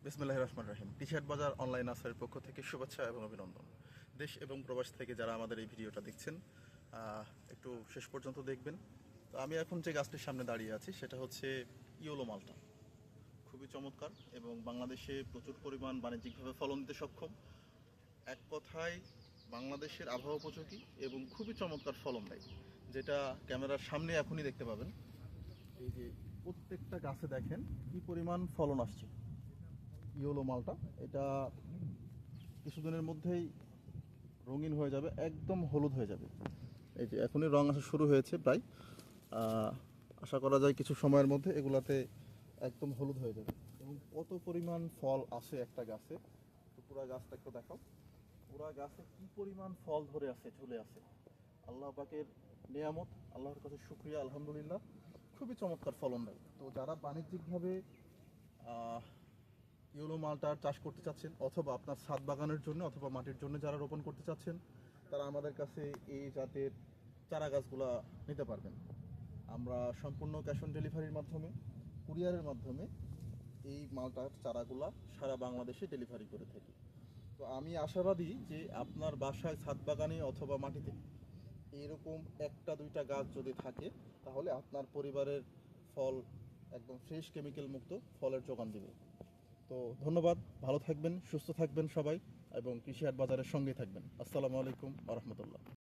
বিসমিল্লাহির রহমানির রহিম। টি-শার্ট বাজার অনলাইন আসারের পক্ষ থেকে শুভেচ্ছা এবং অভিনন্দন। দেশ এবং প্রবাস থেকে যারা আমাদের এই ভিডিওটা দেখছেন, একটু শেষ পর্যন্ত দেখবেন। তো আমি এখন যে গাছটির সামনে দাঁড়িয়ে আছি সেটা হচ্ছে ইয়োলো মালটা। খুবই চমৎকার এবং বাংলাদেশে প্রচুর পরিমাণ বাণিজ্যিকভাবে ফলন দিতে সক্ষম। এক কথায় বাংলাদেশের আবহাওয়া উপযোগী এবং খুবই চমৎকার ফলন দেয়, যেটা ক্যামেরার সামনে এখনই দেখতে পাবেন। এই যে প্রত্যেকটা গাছে দেখেন কি পরিমাণ ফলন আসছে। ইয়োলো মালটা এটা কিছুদিনের মধ্যেই রঙিন হয়ে যাবে, একদম হলুদ হয়ে যাবে। এই যে এখনই রং আসা শুরু হয়েছে প্রায়, আশা করা যায় কিছু সময়ের মধ্যে এগুলাতে একদম হলুদ হয়ে যাবে। এবং কত পরিমাণ ফল আসে একটা গাছে, তো পুরা গাছটা একটু দেখাও। পুরা গাছে কি পরিমাণ ফল ধরে আছে, ঝুলে আছে। আল্লাহ পাকের নিয়ামত, আল্লাহর কাছে শুকরিয়া, আলহামদুলিল্লাহ। খুবই চমৎকার ফলন দেয়। তো যারা বাণিজ্যিকভাবে ইয়োলো মালটার চাষ করতে চাচ্ছেন, অথবা আপনার ছাদ বাগানের জন্য অথবা মাটির জন্য যারা রোপণ করতে চাচ্ছেন, তারা আমাদের কাছে এই জাতের চারা গাছগুলা নিতে পারবেন। আমরা সম্পূর্ণ ক্যাশ অন ডেলিভারির মাধ্যমে, কুরিয়ারের মাধ্যমে এই মালটার চারাগুলা সারা বাংলাদেশে ডেলিভারি করে থাকি। তো আমি আশাবাদী যে আপনার বাসায় ছাদ বাগানে অথবা মাটিতে এরকম একটা দুইটা গাছ যদি থাকে, তাহলে আপনার পরিবারের ফল একদম ফ্রেশ কেমিক্যাল মুক্ত ফলের যোগান দেবে। তো ধন্যবাদ, ভালো থাকবেন, সুস্থ থাকবেন সবাই, এবং কৃষি হাট বাজারের সঙ্গেই থাকবেন। আসসালামু আলাইকুম ওয়া রাহমাতুল্লাহ।